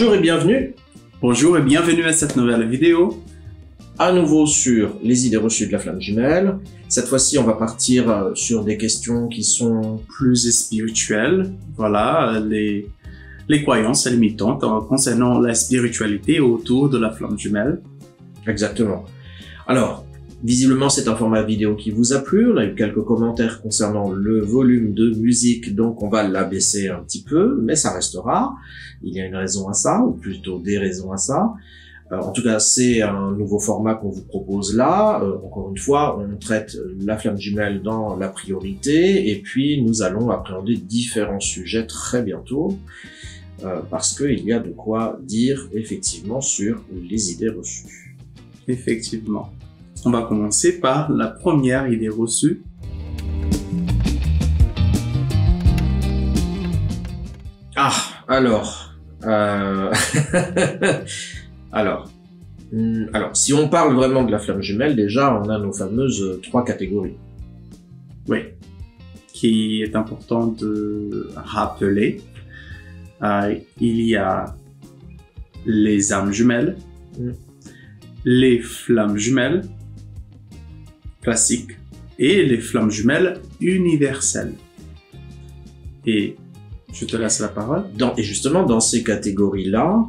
Bonjour et bienvenue Bonjour et bienvenue à cette nouvelle vidéo. à nouveau sur les idées reçues de la flamme jumelle. Cette fois-ci, on va partir sur des questions qui sont... Plus spirituelles, voilà, les croyances limitantes concernant la spiritualité autour de la flamme jumelle. Exactement. Alors, visiblement, c'est un format vidéo qui vous a plu. On a eu quelques commentaires concernant le volume de musique, donc on va l'abaisser un petit peu, mais ça restera. Il y a une raison à ça, ou plutôt des raisons à ça. En tout cas, c'est un nouveau format qu'on vous propose là. Encore une fois, on traite la flamme jumelle dans la priorité, et puis nous allons appréhender différents sujets très bientôt, parce qu'il y a de quoi dire effectivement sur les idées reçues. Effectivement. On va commencer par la première idée reçue. Ah, alors... Alors, si on parle vraiment de la flamme jumelle, déjà, on a nos fameuses 3 catégories. Oui, qui est important de rappeler. Il y a les âmes jumelles, les flammes jumelles classiques et les flammes jumelles universelles. Et je te laisse la parole. Et justement, dans ces catégories-là,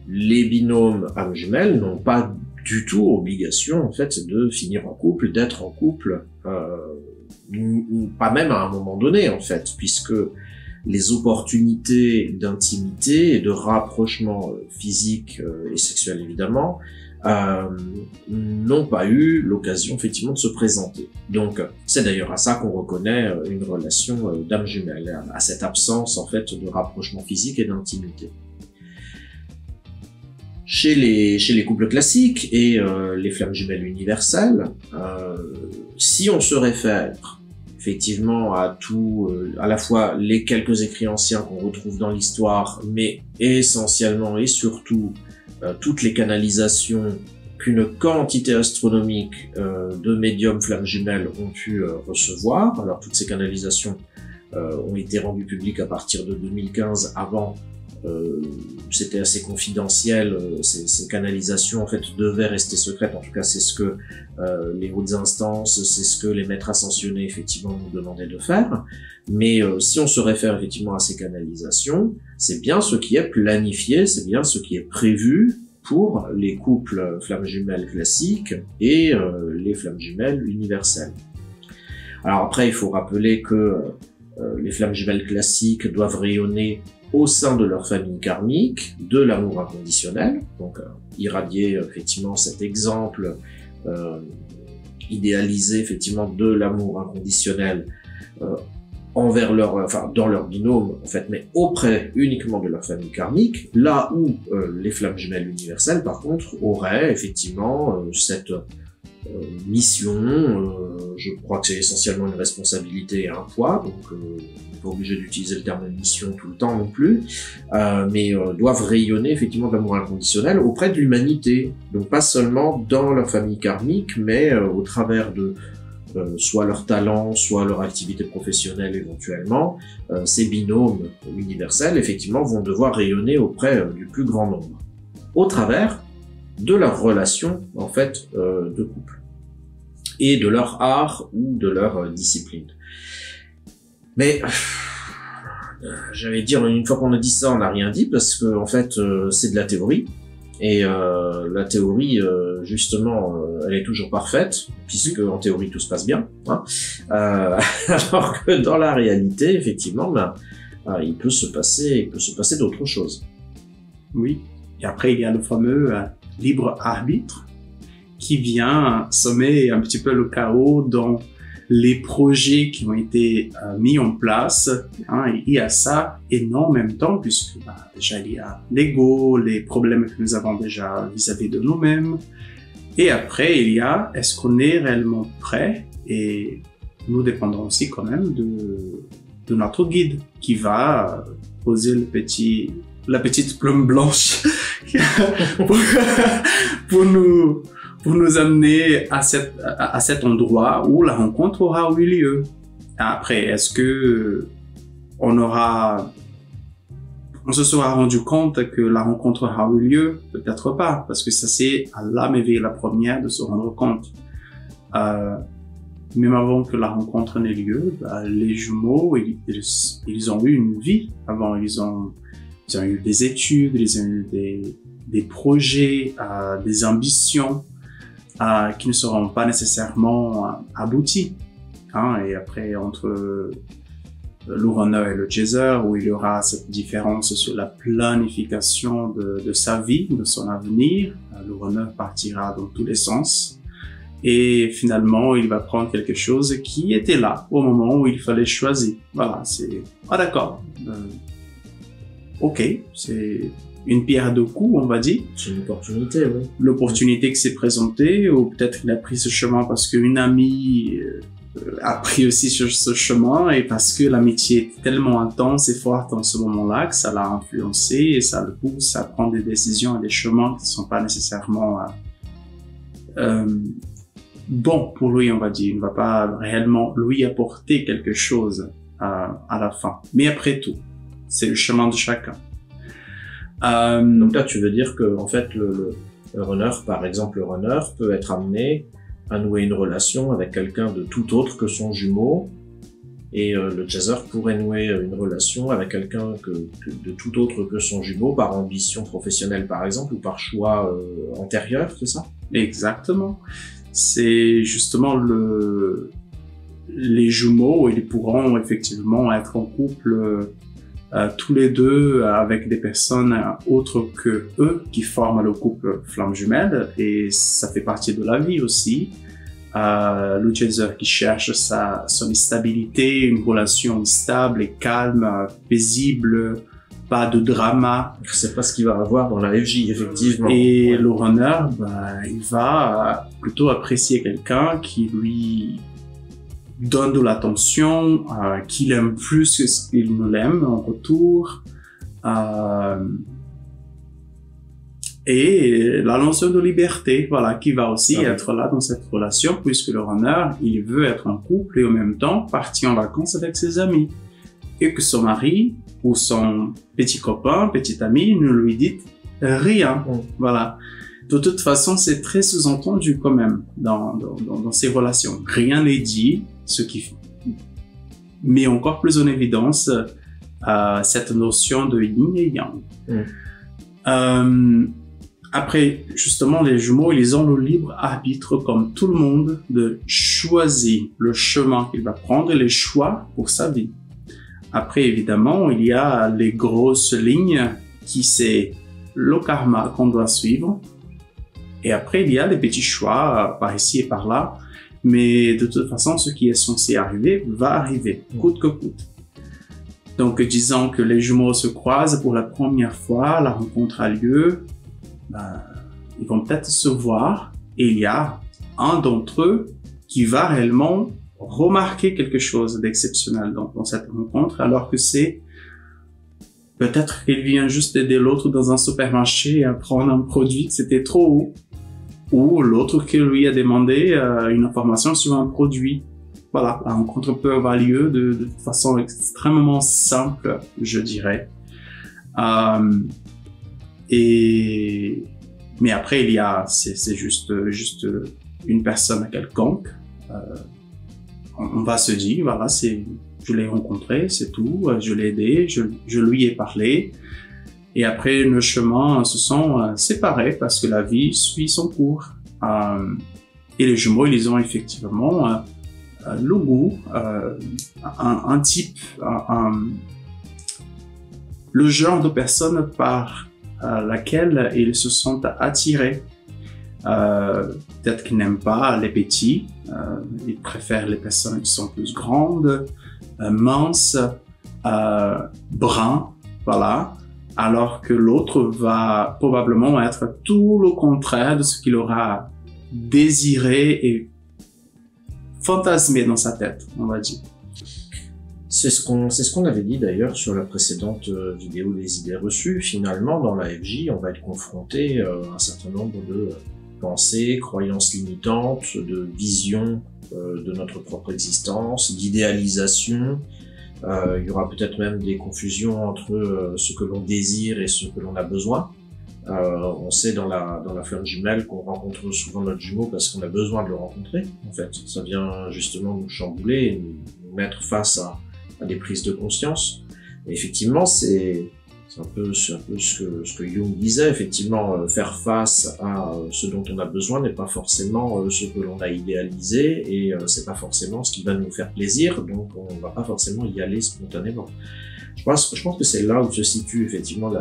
les binômes âmes jumelles n'ont pas du tout obligation en fait de finir en couple, d'être en couple, pas même à un moment donné en fait, puisque les opportunités d'intimité et de rapprochement physique et sexuel évidemment n'ont pas eu l'occasion effectivement de se présenter. Donc c'est d'ailleurs à ça qu'on reconnaît une relation d'âme jumelle, à cette absence en fait de rapprochement physique et d'intimité. Chez les couples classiques et les flammes jumelles universelles, si on se réfère effectivement à à la fois les quelques écrits anciens qu'on retrouve dans l'histoire, mais essentiellement et surtout toutes les canalisations qu'une quantité astronomique de médiums flammes jumelles ont pu recevoir. Alors toutes ces canalisations ont été rendues publiques à partir de 2015. Avant, c'était assez confidentiel. Ces canalisations en fait devaient rester secrètes. En tout cas, c'est ce que les hautes instances, c'est ce que les maîtres ascensionnés effectivement nous demandaient de faire. Mais si on se réfère effectivement à ces canalisations, c'est bien ce qui est planifié, c'est bien ce qui est prévu pour les couples flammes jumelles classiques et les flammes jumelles universelles. Alors après, il faut rappeler que les flammes jumelles classiques doivent rayonner au sein de leur famille karmique, de l'amour inconditionnel, donc irradier effectivement cet exemple idéalisé effectivement de l'amour inconditionnel envers dans leur binôme en fait, mais auprès uniquement de leur famille karmique, là où les flammes jumelles universelles par contre auraient effectivement cette mission, je crois que c'est essentiellement une responsabilité et un poids, donc on n'est pas obligé d'utiliser le terme mission tout le temps non plus, mais doivent rayonner effectivement de l'amour inconditionnel auprès de l'humanité, donc pas seulement dans leur famille karmique, mais au travers de soit leur talent, soit leur activité professionnelle éventuellement, ces binômes universels effectivement vont devoir rayonner auprès du plus grand nombre, au travers de leur relation en fait de couple et de leur art ou de leur discipline. Mais j'allais dire, une fois qu'on a dit ça, on n'a rien dit, parce que en fait c'est de la théorie, et la théorie justement elle est toujours parfaite, puisque en théorie tout se passe bien, hein, alors que dans la réalité effectivement il peut se passer d'autres choses. Oui, et après il y a le fameux libre arbitre qui vient sommer un petit peu le chaos dans les projets qui ont été mis en place, hein, et il y a ça et non en même temps, puisque déjà il y a l'ego, les problèmes que nous avons déjà vis-à-vis de nous-mêmes, et après il y a est-ce qu'on est réellement prêt, et nous dépendons aussi quand même de notre guide qui va poser la petite plume blanche pour nous amener à cet endroit où la rencontre aura eu lieu. Après, est-ce que on aura on se sera rendu compte que la rencontre a eu lieu, peut-être pas, parce que ça c'est à l'âme éveillée la première de se rendre compte. Même avant que la rencontre n'ait lieu, les jumeaux, ils ont eu une vie avant. Ils ont eu des études, ils ont eu des projets, des ambitions qui ne seront pas nécessairement aboutis. Et après, entre le runner et le chaser, où il y aura cette différence sur la planification de sa vie, de son avenir, le runner partira dans tous les sens. Et finalement, il va prendre quelque chose qui était là au moment où il fallait choisir. Voilà, c'est... Ah d'accord. Ok, c'est une pierre deux coups, on va dire. C'est une opportunité, oui. L'opportunité qui s'est présentée, ou peut-être qu'il a pris ce chemin parce qu'une amie a pris aussi sur ce chemin, et parce que l'amitié est tellement intense et forte en ce moment-là que ça l'a influencé et ça le pousse à prendre des décisions et des chemins qui ne sont pas nécessairement... bon pour lui, on va dire. Il ne va pas réellement lui apporter quelque chose à la fin. Mais après tout, c'est le chemin de chacun. Donc là, tu veux dire que en fait, le runner, par exemple, le runner peut être amené à nouer une relation avec quelqu'un de tout autre que son jumeau, et le chaser pourrait nouer une relation avec quelqu'un de tout autre que son jumeau, par ambition professionnelle, par exemple, ou par choix antérieur, c'est ça? Exactement. C'est justement les jumeaux, ils pourront effectivement être en couple tous les deux avec des personnes autres que eux qui forment le couple flamme jumelle, et ça fait partie de la vie aussi. Le chaser qui cherche son stabilité, une relation stable et calme, paisible, pas de drama. C'est pas ce qu'il va avoir dans la FJ, effectivement. Et le runner, il va plutôt apprécier quelqu'un qui lui donne de l'attention, qu'il aime plus que ce qu'il ne l'aime en retour. Et la notion de liberté, voilà, qui va aussi être là dans cette relation, puisque le runner, il veut être en couple et en même temps partir en vacances avec ses amis. Et que son mari ou son petit copain, petit ami, ne lui dit rien. Voilà. De toute façon, c'est très sous-entendu quand même dans ces relations. Rien n'est dit, ce qui met encore plus en évidence cette notion de yin et yang. Après, justement, les jumeaux, ils ont le libre arbitre, comme tout le monde, de choisir le chemin qu'il va prendre et les choix pour sa vie. Après, évidemment, il y a les grosses lignes qui c'est le karma qu'on doit suivre. Et après, il y a les petits choix par ici et par là. Mais de toute façon, ce qui est censé arriver va arriver, coûte que coûte. Donc, disons que les jumeaux se croisent pour la première fois, la rencontre a lieu, ils vont peut-être se voir et il y a un d'entre eux qui va réellement remarquer quelque chose d'exceptionnel dans cette rencontre, alors que c'est peut-être qu'il vient juste aider l'autre dans un supermarché à prendre un produit que c'était trop haut, ou l'autre qui lui a demandé une information sur un produit. Voilà, la rencontre peut avoir lieu de façon extrêmement simple, je dirais. Mais après, il y a, c'est juste une personne quelconque. On va se dire, voilà, je l'ai rencontré, c'est tout, je l'ai aidé, je lui ai parlé. Et après, nos chemins se sont séparés parce que la vie suit son cours. Et les jumeaux, ils ont effectivement le goût, un type, le genre de personne par laquelle ils se sentent attirés. Peut-être qu'ils n'aiment pas les petits, ils préfèrent les personnes qui sont plus grandes, minces, bruns, voilà. Alors que l'autre va probablement être tout le contraire de ce qu'il aura désiré et fantasmé dans sa tête, on va dire. C'est ce qu'on avait dit d'ailleurs sur la précédente vidéo des idées reçues. Finalement, dans la FJ, on va être confronté à un certain nombre de pensées, croyances limitantes, de visions de notre propre existence, d'idéalisation, Il y aura peut-être même des confusions entre ce que l'on désire et ce que l'on a besoin. On sait dans la flamme jumelle qu'on rencontre souvent notre jumeau parce qu'on a besoin de le rencontrer. En fait, ça vient justement nous chambouler, et nous mettre face à des prises de conscience. Et effectivement, c'est un peu ce que Jung disait. Effectivement, faire face à ce dont on a besoin n'est pas forcément ce que l'on a idéalisé, et c'est pas forcément ce qui va nous faire plaisir. Donc, on va pas forcément y aller spontanément. Je pense que c'est là où se situe effectivement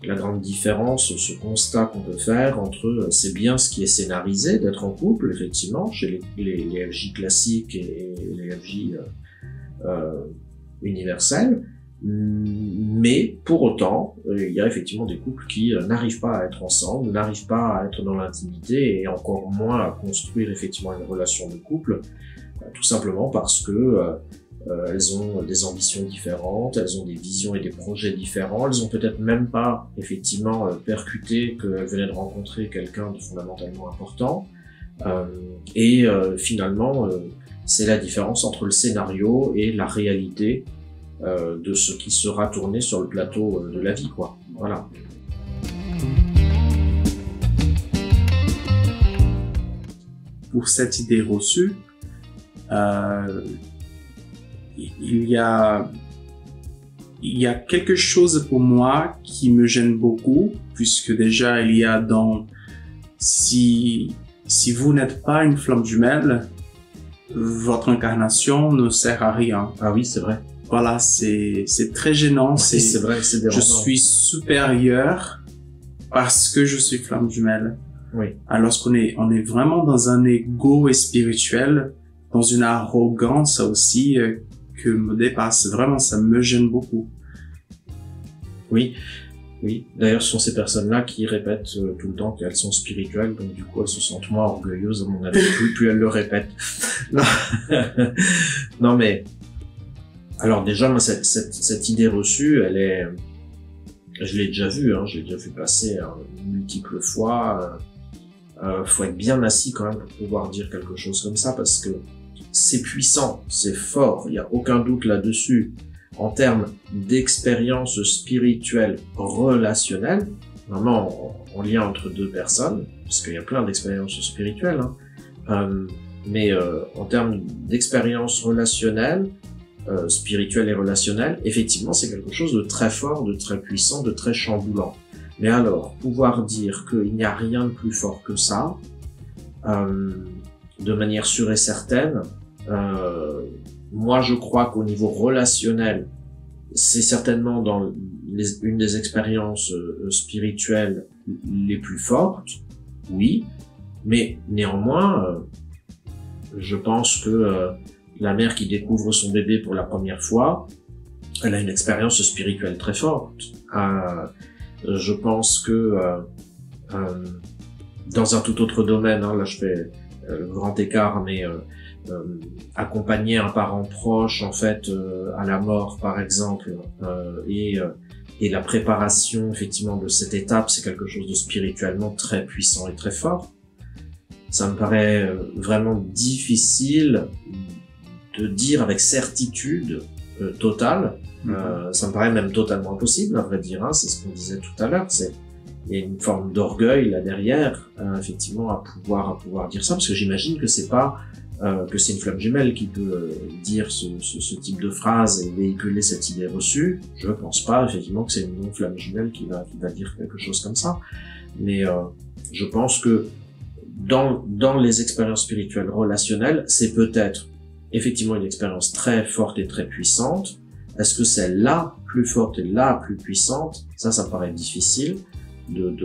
la grande différence, ce constat qu'on peut faire entre c'est bien ce qui est scénarisé d'être en couple, effectivement, chez les FJ classiques et les FJ universels, mais pour autant, il y a effectivement des couples qui n'arrivent pas à être ensemble, n'arrivent pas à être dans l'intimité et encore moins à construire effectivement une relation de couple, tout simplement parce que elles ont des ambitions différentes, elles ont des visions et des projets différents, elles ont peut-être même pas effectivement percuté qu'elles venaient de rencontrer quelqu'un de fondamentalement important, et finalement c'est la différence entre le scénario et la réalité de ce qui sera tourné sur le plateau de la vie, quoi. Voilà. Pour cette idée reçue, il y a quelque chose pour moi qui me gêne beaucoup, puisque déjà il y a si vous n'êtes pas une flamme jumelle, votre incarnation ne sert à rien. Ah oui, c'est vrai. Voilà, c'est très gênant. Oui, c'est vrai, c'est dérangeant. Je suis supérieur parce que je suis flamme jumelle. Oui. Alors qu'on est vraiment dans un ego spirituel, dans une arrogance aussi que me dépasse. Vraiment, ça me gêne beaucoup. Oui, oui. D'ailleurs, ce sont ces personnes-là qui répètent tout le temps qu'elles sont spirituelles, donc du coup, elles se sentent moins orgueilleuses, à mon avis, plus elles le répètent. Non, mais alors déjà, moi, cette idée reçue, je l'ai déjà vue, je l'ai déjà vu passer multiples fois. Faut être bien assis quand même pour pouvoir dire quelque chose comme ça, parce que c'est puissant, c'est fort, il n'y a aucun doute là-dessus. En termes d'expérience spirituelle relationnelle, vraiment en lien entre deux personnes, parce qu'il y a plein d'expériences spirituelles, mais en termes d'expérience relationnelle, spirituelle et relationnelle, effectivement c'est quelque chose de très fort, de très puissant, de très chamboulant. Mais alors, pouvoir dire qu'il n'y a rien de plus fort que ça, de manière sûre et certaine, moi je crois qu'au niveau relationnel, c'est certainement une des expériences spirituelles les plus fortes, oui, mais néanmoins, je pense que la mère qui découvre son bébé pour la première fois, elle a une expérience spirituelle très forte. Je pense que dans un tout autre domaine, là je fais le grand écart, mais accompagner un parent proche en fait à la mort par exemple, et la préparation effectivement de cette étape, c'est quelque chose de spirituellement très puissant et très fort. Ça me paraît vraiment difficile de dire avec certitude totale. Ça me paraît même totalement impossible, à vrai dire, c'est ce qu'on disait tout à l'heure, il y a une forme d'orgueil là derrière, effectivement, à pouvoir dire ça, parce que j'imagine que c'est pas que c'est une flamme jumelle qui peut dire ce type de phrase et véhiculer cette idée reçue. Je pense pas, effectivement, que c'est une non-flamme jumelle qui va dire quelque chose comme ça, mais je pense que dans les expériences spirituelles relationnelles, c'est peut-être effectivement une expérience très forte et très puissante. Est-ce que c'est la plus forte et la plus puissante? Ça me paraît difficile de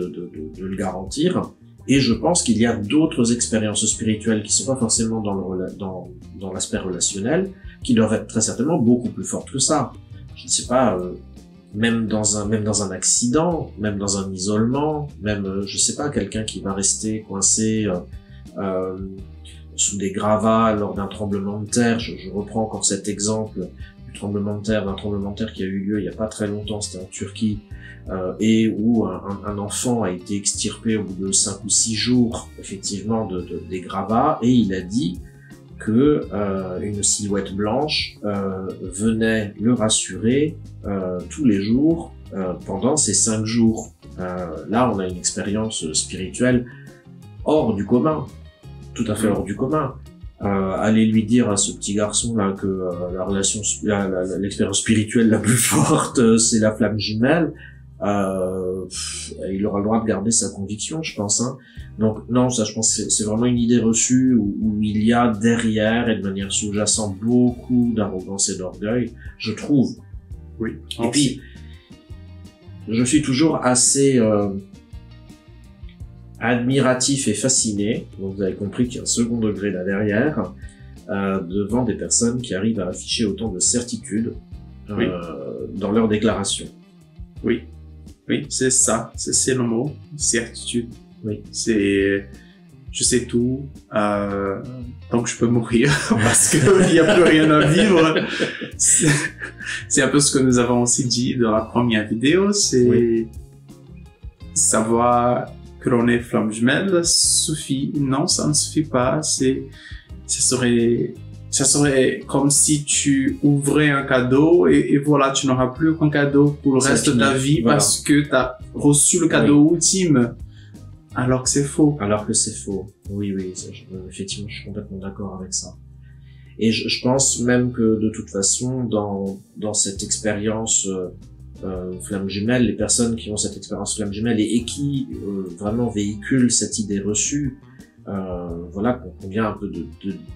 le garantir. Et je pense qu'il y a d'autres expériences spirituelles qui sont pas forcément dans l'aspect relationnel, qui doivent être très certainement beaucoup plus fortes que ça. Je ne sais pas, même dans un accident, même dans un isolement, même, je sais pas, quelqu'un qui va rester coincé sous des gravats lors d'un tremblement de terre. Je reprends encore cet exemple d'un tremblement de terre qui a eu lieu il y a pas très longtemps, c'était en Turquie, et où un enfant a été extirpé au bout de 5 ou 6 jours, effectivement, des gravats, et il a dit que une silhouette blanche venait le rassurer tous les jours pendant ces 5 jours. Là, on a une expérience spirituelle hors du commun, tout à fait hors du commun. Aller lui dire à ce petit garçon là que l'expérience spirituelle la plus forte c'est la flamme jumelle, il aura le droit de garder sa conviction, je pense, hein. Donc non, ça je pense que c'est vraiment une idée reçue où il y a derrière et de manière sous-jacente beaucoup d'arrogance et d'orgueil, je trouve. Oui. Et puis je suis toujours assez admiratif et fasciné, donc vous avez compris qu'il y a un second degré là derrière, devant des personnes qui arrivent à afficher autant de certitude dans leurs déclarations. Oui, oui, c'est ça, c'est le mot, certitude. Oui. C'est, je sais tout, tant que je peux mourir, parce qu'il n'y a plus rien à vivre. C'est un peu ce que nous avons aussi dit dans la première vidéo, c'est savoir que l'on est flamme jumelle suffit. Non, ça ne suffit pas. Ça serait comme si tu ouvrais un cadeau et voilà, tu n'auras plus aucun cadeau pour le reste de ta vie parce que tu as reçu le cadeau ultime. Alors que c'est faux. Alors que c'est faux. Oui, effectivement, je suis complètement d'accord avec ça. Et je pense même que de toute façon, dans cette expérience flamme jumelle, les personnes qui ont cette expérience flamme jumelle et qui vraiment véhiculent cette idée reçue, voilà, qu'on vient un peu de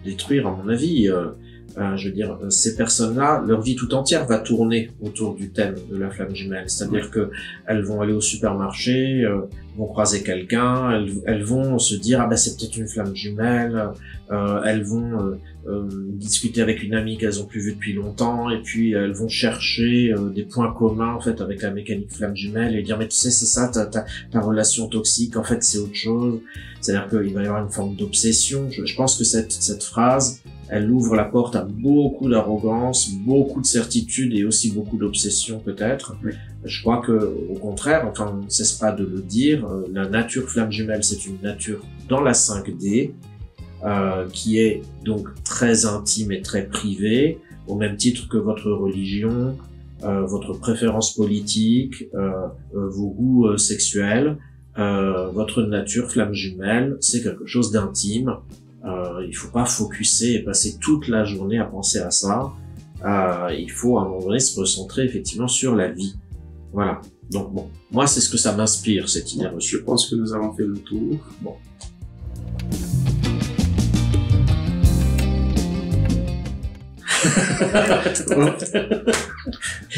détruire, à mon avis. Je veux dire, ces personnes-là, leur vie tout entière va tourner autour du thème de la flamme jumelle. C'est-à-dire que elles vont aller au supermarché, vont croiser quelqu'un, elles vont se dire, ah ben c'est peut-être une flamme jumelle, elles vont discuter avec une amie qu'elles ont plus vue depuis longtemps, et puis elles vont chercher des points communs en fait avec la mécanique flamme jumelle et dire, mais tu sais, c'est ça, ta relation toxique, en fait c'est autre chose. C'est-à-dire qu'il va y avoir une forme d'obsession. Je pense que cette phrase, elle ouvre la porte à beaucoup d'arrogance, beaucoup de certitude et aussi beaucoup d'obsession peut-être. Oui. Je crois que, au contraire, enfin, on ne cesse pas de le dire, la nature flamme jumelle, c'est une nature dans la 5D, qui est donc très intime et très privée, au même titre que votre religion, votre préférence politique, vos goûts sexuels. Votre nature flamme jumelle, c'est quelque chose d'intime. Il faut pas focuser et passer toute la journée à penser à ça. Il faut à un moment donné se recentrer effectivement sur la vie. Voilà. Donc bon, moi c'est ce que ça m'inspire, cette idée reçue. Je pense que nous avons fait le tour. Bon.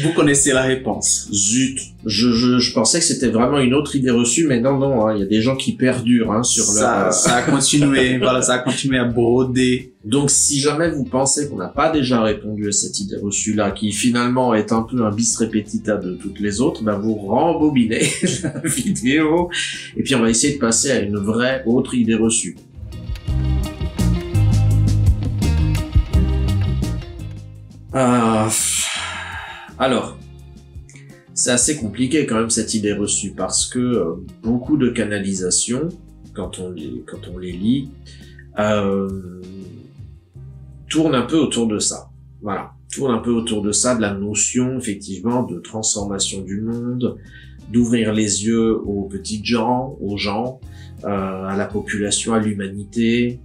Vous connaissez la réponse. Zut, je pensais que c'était vraiment une autre idée reçue, mais non, hein, il y a des gens qui perdurent hein, sur ça a continué, voilà, ça a continué à broder. Donc si jamais vous pensez qu'on n'a pas déjà répondu à cette idée reçue là, qui finalement est un peu un bis repetita de toutes les autres, ben vous rembobinez la vidéo et puis on va essayer de passer à une vraie autre idée reçue. Alors, c'est assez compliqué quand même cette idée reçue parce que beaucoup de canalisations, quand on les lit, tournent un peu autour de ça. Voilà, tournent un peu autour de ça, de la notion effectivement de transformation du monde, d'ouvrir les yeux aux petites gens, aux gens, à la population, à l'humanité.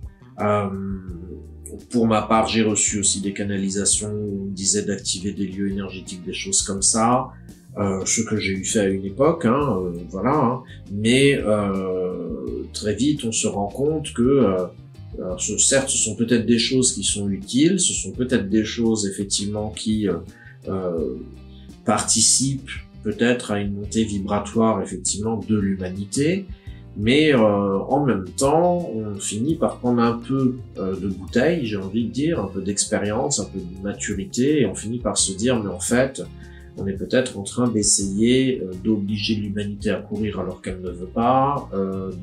Pour ma part, j'ai reçu aussi des canalisations où on me disait d'activer des lieux énergétiques, des choses comme ça, ce que j'ai eu fait à une époque, hein, voilà. Hein. Mais très vite, on se rend compte que, certes, ce sont peut-être des choses qui sont utiles, ce sont peut-être des choses effectivement qui participent peut-être à une montée vibratoire effectivement de l'humanité. Mais en même temps, on finit par prendre un peu de bouteille, j'ai envie de dire, un peu d'expérience, un peu de maturité, et on finit par se dire, mais en fait, on est peut-être en train d'essayer d'obliger l'humanité à courir alors qu'elle ne veut pas,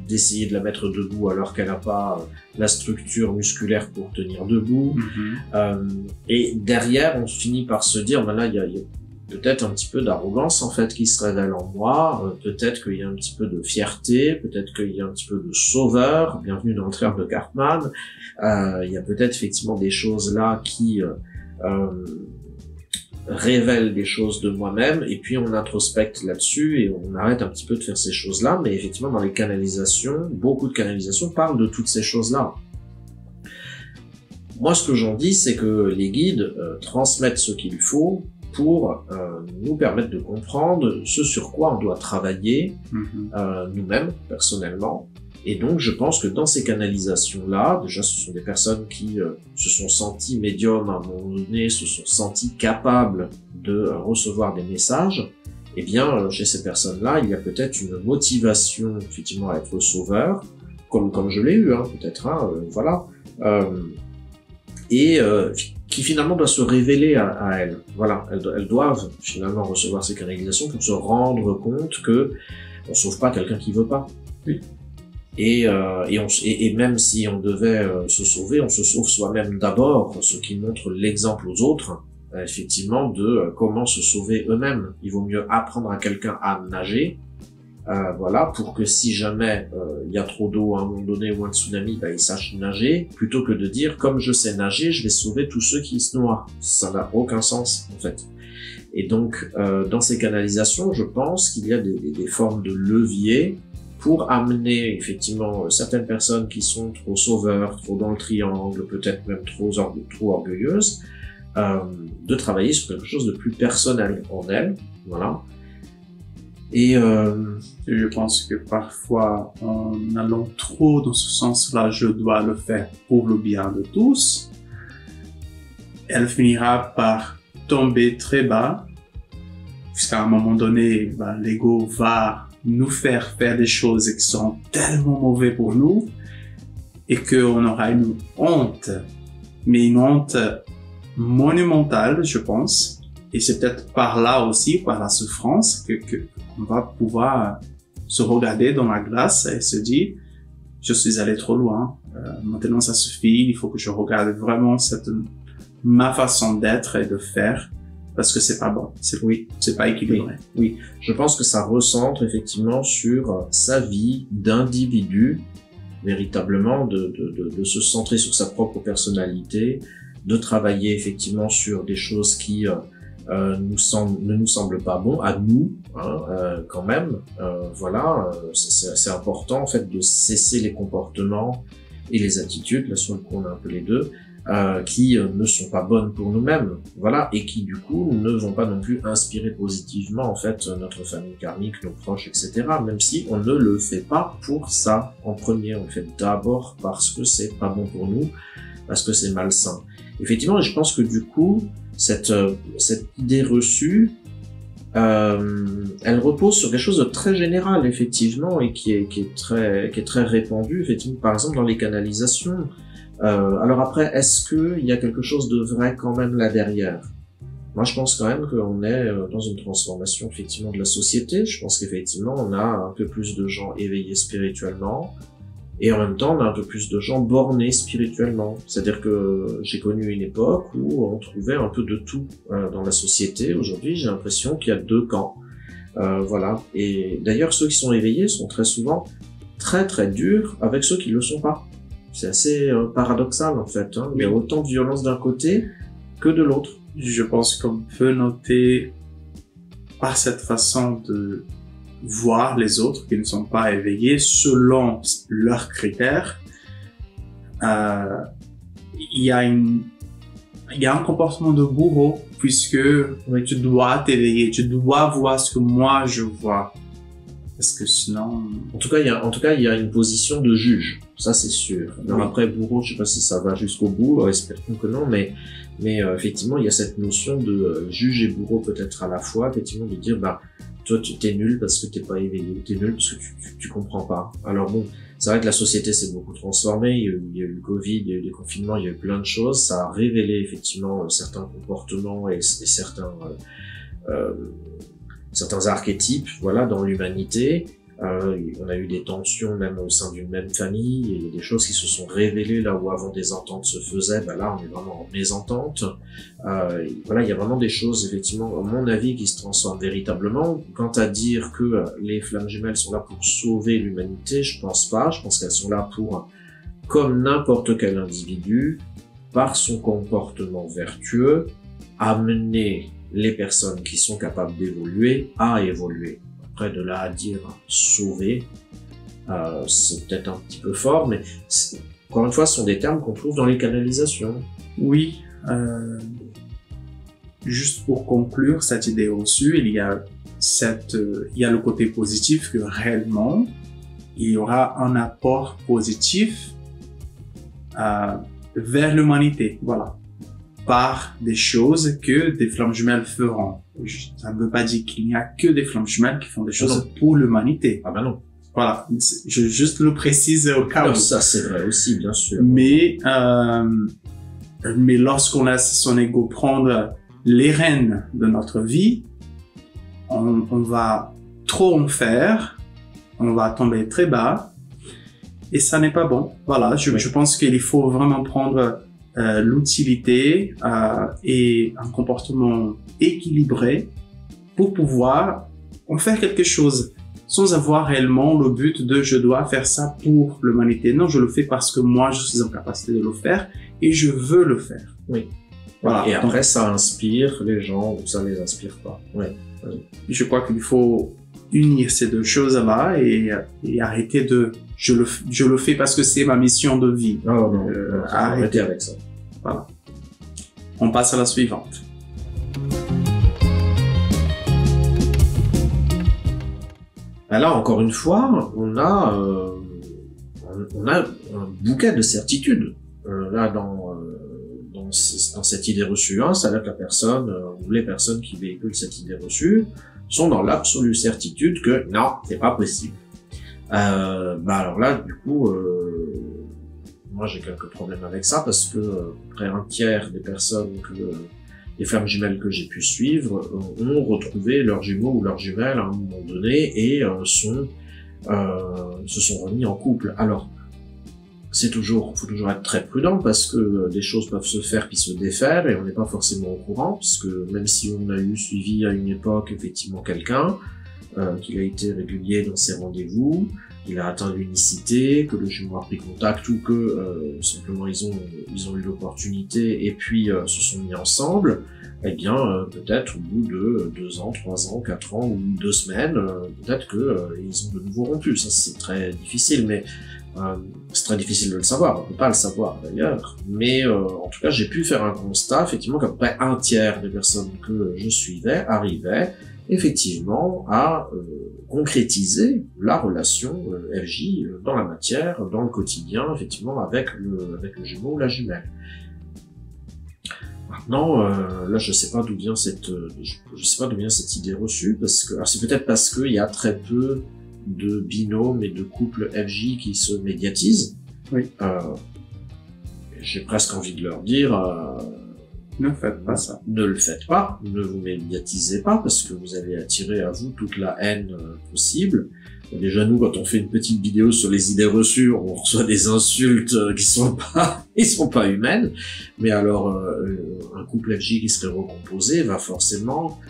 d'essayer de la mettre debout alors qu'elle n'a pas la structure musculaire pour tenir debout. Et derrière, on finit par se dire, ben là, il peut-être un petit peu d'arrogance en fait qui se révèle en moi, peut-être qu'il y a un petit peu de fierté, peut-être qu'il y a un petit peu de sauveur, bienvenue dans le triangle de Cartman, il y a peut-être effectivement des choses là qui révèlent des choses de moi-même, et puis on introspecte là-dessus et on arrête un petit peu de faire ces choses-là, mais effectivement dans les canalisations, beaucoup de canalisations parlent de toutes ces choses-là. Moi ce que j'en dis, c'est que les guides transmettent ce qu'il faut pour nous permettre de comprendre ce sur quoi on doit travailler nous-mêmes, personnellement. Et donc, je pense que dans ces canalisations-là, déjà, ce sont des personnes qui se sont senties médiums à un moment donné, se sont senties capables de recevoir des messages. Eh bien, chez ces personnes-là, il y a peut-être une motivation, effectivement, à être sauveur, comme je l'ai eu, hein, peut-être, hein, voilà. Qui finalement doit se révéler à elles. Voilà, elles doivent finalement recevoir ces canalisations pour se rendre compte que on sauve pas quelqu'un qui veut pas. Oui. Et même si on devait se sauver, on se sauve soi-même d'abord, ce qui montre l'exemple aux autres, effectivement, de comment se sauver eux-mêmes. Il vaut mieux apprendre à quelqu'un à nager, voilà, pour que si jamais il y a trop d'eau à un moment donné ou un tsunami, il sache nager, plutôt que de dire comme je sais nager, je vais sauver tous ceux qui se noient. Ça n'a aucun sens en fait. Et donc dans ces canalisations, je pense qu'il y a des formes de levier pour amener effectivement certaines personnes qui sont trop sauveurs, trop dans le triangle, peut-être même trop orgueilleuses, de travailler sur quelque chose de plus personnel en elles, voilà. Et je pense que parfois, en allant trop dans ce sens-là, je dois le faire pour le bien de tous, elle finira par tomber très bas, puisqu'à un moment donné, l'ego va nous faire des choses qui seront tellement mauvaises pour nous, et qu'on aura une honte, mais une honte monumentale, je pense. Et c'est peut-être par là aussi, par la souffrance, qu'on va pouvoir se regarder dans la glace et se dire, je suis allé trop loin, maintenant ça suffit, il faut que je regarde vraiment ma façon d'être et de faire, parce que c'est pas bon, c'est pas équilibré. Oui, je pense que ça recentre effectivement sur sa vie d'individu, véritablement, de se centrer sur sa propre personnalité, de travailler effectivement sur des choses qui ne nous semblent pas bon à nous, hein, quand même. Voilà, c'est important en fait de cesser les comportements et les attitudes, là sur le coup on a un peu les deux, qui ne sont pas bonnes pour nous-mêmes, voilà, et qui du coup ne vont pas non plus inspirer positivement en fait notre famille karmique, nos proches, etc. Même si on ne le fait pas pour ça en premier, on le fait d'abord parce que c'est pas bon pour nous, parce que c'est malsain. Effectivement, je pense que du coup cette idée reçue, elle repose sur quelque chose de très général effectivement et qui est très répandu effectivement, par exemple dans les canalisations. Alors après, est-ce que il y a quelque chose de vrai quand même là derrière? Moi, je pense quand même qu'on est dans une transformation effectivement de la société. Je pense qu'effectivement, on a un peu plus de gens éveillés spirituellement. Et en même temps, on a un peu plus de gens bornés spirituellement. C'est-à-dire que j'ai connu une époque où on trouvait un peu de tout dans la société. Aujourd'hui, j'ai l'impression qu'il y a deux camps. Voilà. Et d'ailleurs, ceux qui sont éveillés sont très souvent très très durs avec ceux qui ne le sont pas. C'est assez paradoxal en fait. Hein. Il y a autant de violence d'un côté que de l'autre. Je pense qu'on peut noter par cette façon de voir les autres qui ne sont pas éveillés selon leurs critères. Il y a un comportement de bourreau puisque tu dois t'éveiller, tu dois voir ce que moi je vois. Parce que sinon... En tout cas, il y a une position de juge. Ça, c'est sûr. Alors après, bourreau, je sais pas si ça va jusqu'au bout, espérons que non, mais effectivement, il y a cette notion de juge et bourreau peut-être à la fois, effectivement, de dire, toi, tu t'es nul parce que t'es pas éveillé, t'es nul parce que tu comprends pas. Alors bon, c'est vrai que la société s'est beaucoup transformée, il y a eu le Covid, il y a eu des confinements, il y a eu plein de choses, ça a révélé effectivement certains comportements et certains archétypes, voilà, dans l'humanité. On a eu des tensions même au sein d'une même famille, et il y a des choses qui se sont révélées là où avant des ententes se faisaient, là on est vraiment en mésentente. Voilà, il y a vraiment des choses effectivement, à mon avis, qui se transforment véritablement. Quant à dire que les flammes jumelles sont là pour sauver l'humanité, je pense pas. Je pense qu'elles sont là pour, comme n'importe quel individu, par son comportement vertueux, amener les personnes qui sont capables d'évoluer à évoluer. Après, de là à dire sauver, c'est peut-être un petit peu fort, mais encore une fois, ce sont des termes qu'on trouve dans les canalisations. Oui, juste pour conclure cette idée reçue, il y a le côté positif que réellement, il y aura un apport positif vers l'humanité, voilà, par des choses que des flammes jumelles feront. Ça ne veut pas dire qu'il n'y a que des flammes jumelles qui font des choses pour l'humanité. Ah ben non. Voilà, je juste le précise au cas où. Ça c'est vrai aussi, bien sûr. Mais lorsqu'on laisse son ego prendre les rênes de notre vie, on va trop en faire, on va tomber très bas, et ça n'est pas bon. Voilà, je pense qu'il faut vraiment prendre l'utilité et un comportement équilibré pour pouvoir en faire quelque chose sans avoir réellement le but de je dois faire ça pour l'humanité. Non, je le fais parce que moi je suis en capacité de le faire et je veux le faire. Oui. Voilà. Et après ça inspire les gens ou ça les inspire pas. Oui. Je crois qu'il faut unir ces deux choses-là et arrêter de je le fais parce que c'est ma mission de vie. Oh non, arrêtez avec ça. Voilà. On passe à la suivante. Là, encore une fois, on a un bouquet de certitudes. Là, dans cette idée reçue, c'est-à-dire que la personne ou les personnes qui véhiculent cette idée reçue sont dans l'absolue certitude que non, c'est pas possible. Alors là, du coup, moi j'ai quelques problèmes avec ça parce que près un tiers des personnes les flammes jumelles que j'ai pu suivre ont retrouvé leurs jumeaux ou leurs jumelles à un moment donné et se sont remis en couple. Alors, faut toujours être très prudent parce que des choses peuvent se faire puis se défaire et on n'est pas forcément au courant parce que même si on a suivi à une époque effectivement quelqu'un, qu'il a été régulier dans ses rendez-vous, qu'il a atteint l'unicité, que le jumeau a pris contact ou que simplement ils ont eu l'opportunité et puis se sont mis ensemble, eh bien peut-être au bout de 2 ans, 3 ans, 4 ans ou 2 semaines, peut-être que ils ont de nouveau rompu. Ça c'est très difficile, mais c'est très difficile de le savoir, on peut pas le savoir d'ailleurs, mais en tout cas j'ai pu faire un constat effectivement qu'à peu près un tiers des personnes que je suivais arrivaient effectivement à concrétiser la relation FJ dans la matière, dans le quotidien, effectivement avec le jumeau ou la jumelle. Maintenant, là je sais pas d'où vient cette idée reçue parce que c'est peut-être parce qu'il y a très peu de binômes et de couples FJ qui se médiatisent. Oui. J'ai presque envie de leur dire ne faites pas ça. Ne le faites pas, ne vous médiatisez pas parce que vous allez attirer à vous toute la haine possible. Déjà nous, quand on fait une petite vidéo sur les idées reçues, on reçoit des insultes qui sont pas humaines. Mais alors, un couple FJ qui serait recomposé va forcément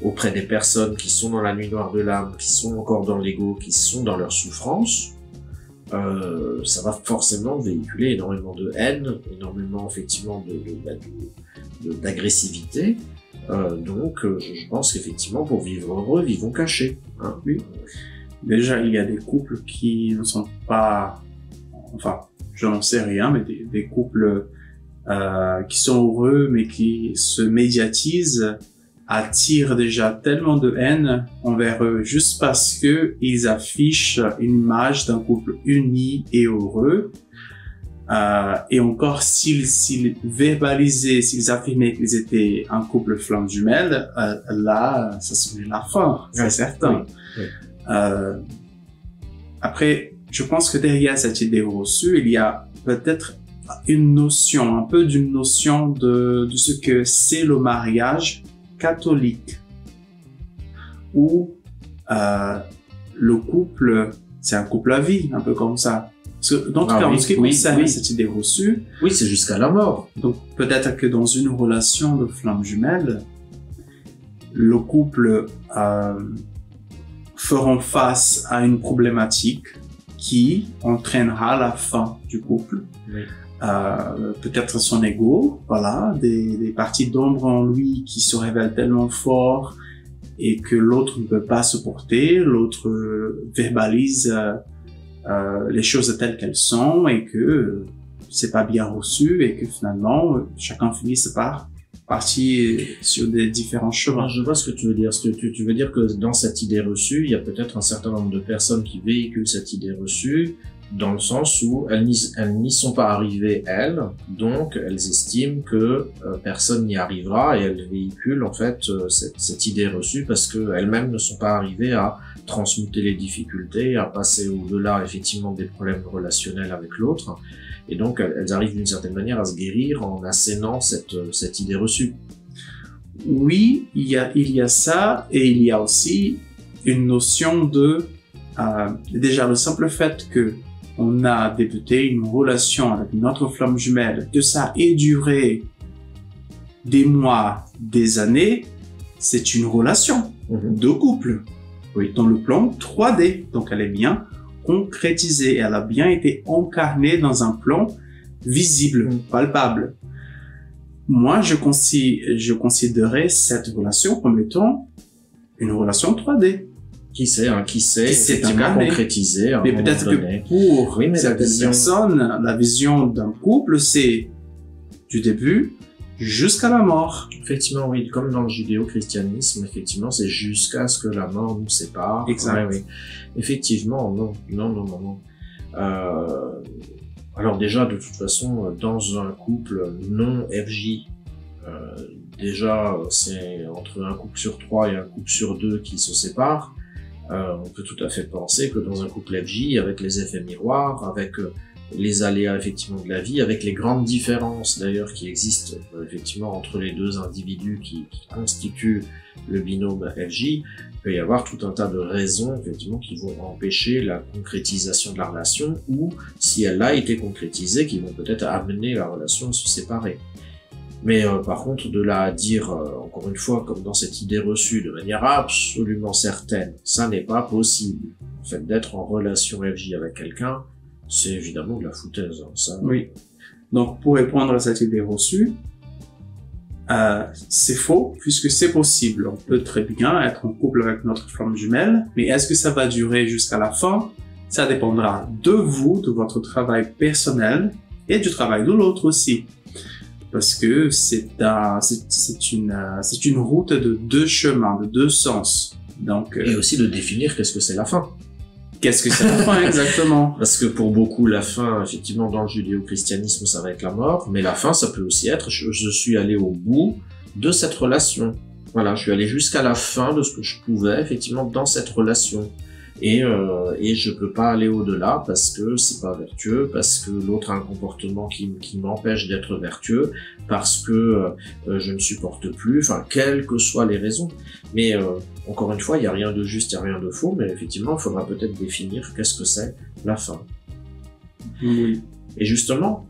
auprès des personnes qui sont dans la nuit noire de l'âme, qui sont encore dans l'ego, qui sont dans leur souffrance, ça va forcément véhiculer énormément de haine, énormément effectivement d'agressivité. Donc je pense qu'effectivement pour vivre heureux, vivons cachés. Hein. Oui. Déjà il y a des couples qui ne sont pas, enfin je n'en sais rien, mais des couples qui sont heureux mais qui se médiatisent attirent déjà tellement de haine envers eux juste parce que ils affichent une image d'un couple uni et heureux. Et encore, s'ils verbalisaient, s'ils affirmaient qu'ils étaient un couple flamme jumelle, là, ça serait la fin, c'est certain. Oui. Après, je pense que derrière cette idée reçue, il y a peut-être une notion, un peu d'une notion de ce que c'est le mariage catholique, où le couple, c'est un couple à vie, un peu comme ça. Parce que, dans tout cas, en ce qui concerne cette idée reçue... Oui, c'est jusqu'à la mort. Donc, peut-être que dans une relation de flammes jumelles, le couple feront face à une problématique qui entraînera la fin du couple. Oui. Peut-être son ego, voilà, des parties d'ombre en lui qui se révèlent tellement fort et que l'autre ne peut pas supporter, l'autre verbalise les choses telles qu'elles sont et que c'est pas bien reçu et que finalement chacun finit par partir sur des différents chemins. Je vois ce que tu veux dire. Tu veux dire que dans cette idée reçue, il y a peut-être un certain nombre de personnes qui véhiculent cette idée reçue dans le sens où elles n'y sont pas arrivées elles, donc elles estiment que personne n'y arrivera et elles véhiculent en fait cette idée reçue parce qu'elles-mêmes ne sont pas arrivées à transmuter les difficultés, à passer au-delà effectivement des problèmes relationnels avec l'autre. Et donc, elles arrivent d'une certaine manière à se guérir en assénant cette idée reçue. Oui, il y a ça, et il y a aussi une notion de... déjà, le simple fait que on a débuté une relation avec notre flamme jumelle, que ça ait duré des mois, des années, c'est une relation de couple. Oui, dans le plan 3D. Donc, elle est bien concrétisée, elle a bien été incarnée dans un plan visible, palpable. Moi, je considérais cette relation comme étant une relation 3D. Qui sait, effectivement concrétisé. Mais peut-être que pour certaines personnes, la vision d'un couple, c'est du début jusqu'à la mort. Effectivement, oui, comme dans le judéo-christianisme, effectivement, c'est jusqu'à ce que la mort nous sépare. Exact. Ouais, oui. Effectivement, non. Alors déjà, de toute façon, dans un couple non FJ, déjà, c'est entre un couple sur 3 et un couple sur 2 qui se séparent. On peut tout à fait penser que dans un couple FJ, avec les effets miroirs, avec les aléas effectivement de la vie, avec les grandes différences d'ailleurs qui existent effectivement entre les deux individus qui constituent le binôme FJ, il peut y avoir tout un tas de raisons effectivement qui vont empêcher la concrétisation de la relation ou si elle a été concrétisée, qui vont peut-être amener la relation à se séparer. Mais par contre, de là à dire, encore une fois, comme dans cette idée reçue, de manière absolument certaine, ça n'est pas possible. En fait, d'être en relation FJ avec quelqu'un, c'est évidemment de la foutaise. Hein, ça. Oui. Donc, pour répondre à cette idée reçue, c'est faux, puisque c'est possible. On peut très bien être en couple avec notre flamme jumelle, mais est-ce que ça va durer jusqu'à la fin? Ça dépendra de vous, de votre travail personnel et du travail de l'autre aussi. Parce que c'est une route de deux chemins, de deux sens. Donc, et aussi de définir qu'est-ce que c'est la fin. Qu'est-ce que c'est la fin exactement? Parce que pour beaucoup, la fin, effectivement, dans le judéo-christianisme, ça va être la mort, mais la fin, ça peut aussi être je suis allé au bout de cette relation. Voilà, je suis allé jusqu'à la fin de ce que je pouvais, effectivement, dans cette relation. Et je peux pas aller au-delà parce que c'est pas vertueux, parce que l'autre a un comportement qui m'empêche d'être vertueux, parce que je ne supporte plus, enfin, quelles que soient les raisons. Mais encore une fois, il y a rien de juste, il y a rien de faux, mais effectivement, il faudra peut-être définir qu'est-ce que c'est la fin. Oui. Et justement,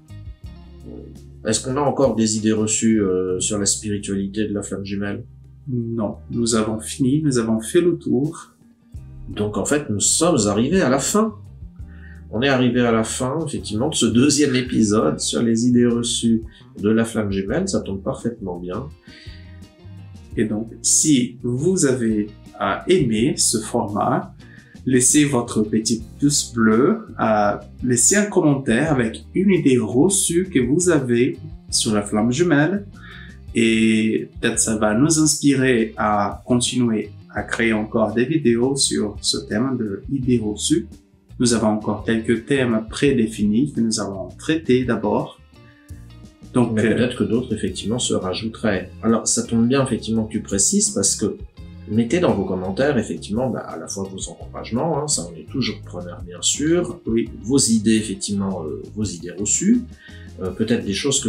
est-ce qu'on a encore des idées reçues sur la spiritualité de la flamme jumelle? Non, nous avons fini, nous avons fait le tour. Donc en fait, nous sommes arrivés à la fin. On est arrivé à la fin, effectivement, de ce deuxième épisode sur les idées reçues de la flamme jumelle. Ça tombe parfaitement bien. Et donc, si vous avez aimé ce format, laissez votre petit pouce bleu, laissez un commentaire avec une idée reçue que vous avez sur la flamme jumelle. Et peut-être ça va nous inspirer à continuer à créer encore des vidéos sur ce thème de idées reçues. Nous avons encore quelques thèmes prédéfinis que nous allons traiter d'abord. Donc, mais peut-être que d'autres, effectivement, se rajouteraient. Alors, ça tombe bien, effectivement, que tu précises, parce que mettez dans vos commentaires, effectivement, à la fois vos encouragements, hein, ça on est toujours preneur, bien sûr, oui, vos idées, effectivement, vos idées reçues, peut-être des choses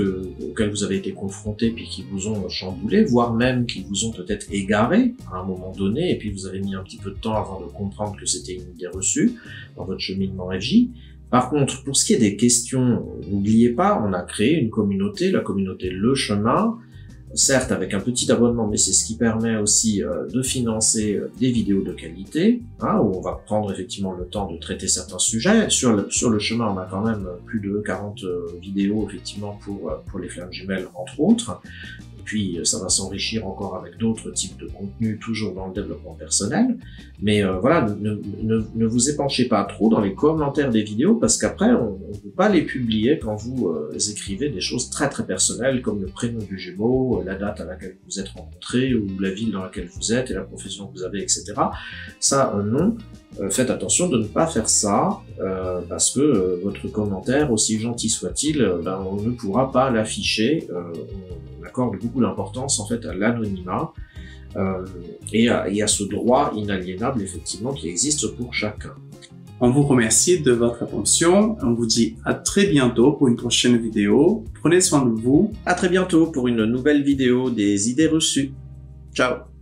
auxquelles vous avez été confrontés puis qui vous ont chamboulé, voire même qui vous ont peut-être égaré à un moment donné, et puis vous avez mis un petit peu de temps avant de comprendre que c'était une idée reçue dans votre cheminement FJ. Par contre, pour ce qui est des questions, n'oubliez pas, on a créé une communauté, la communauté Le Chemin, certes avec un petit abonnement, mais c'est ce qui permet aussi de financer des vidéos de qualité, hein, où on va prendre effectivement le temps de traiter certains sujets. Sur le chemin, on a quand même plus de 40 vidéos effectivement pour les flammes jumelles, entre autres. Et puis ça va s'enrichir encore avec d'autres types de contenus, toujours dans le développement personnel. Mais voilà, ne vous épanchez pas trop dans les commentaires des vidéos, parce qu'après, on ne peut pas les publier quand vous écrivez des choses très très personnelles, comme le prénom du jumeau, la date à laquelle vous êtes rencontrés, ou la ville dans laquelle vous êtes, et la profession que vous avez, etc. Ça, non. Faites attention de ne pas faire ça, parce que votre commentaire, aussi gentil soit-il, on ne pourra pas l'afficher. On accorde beaucoup d'importance en fait à l'anonymat, et à ce droit inaliénable effectivement qui existe pour chacun. On vous remercie de votre attention. On vous dit à très bientôt pour une prochaine vidéo. Prenez soin de vous. À très bientôt pour une nouvelle vidéo des idées reçues. Ciao!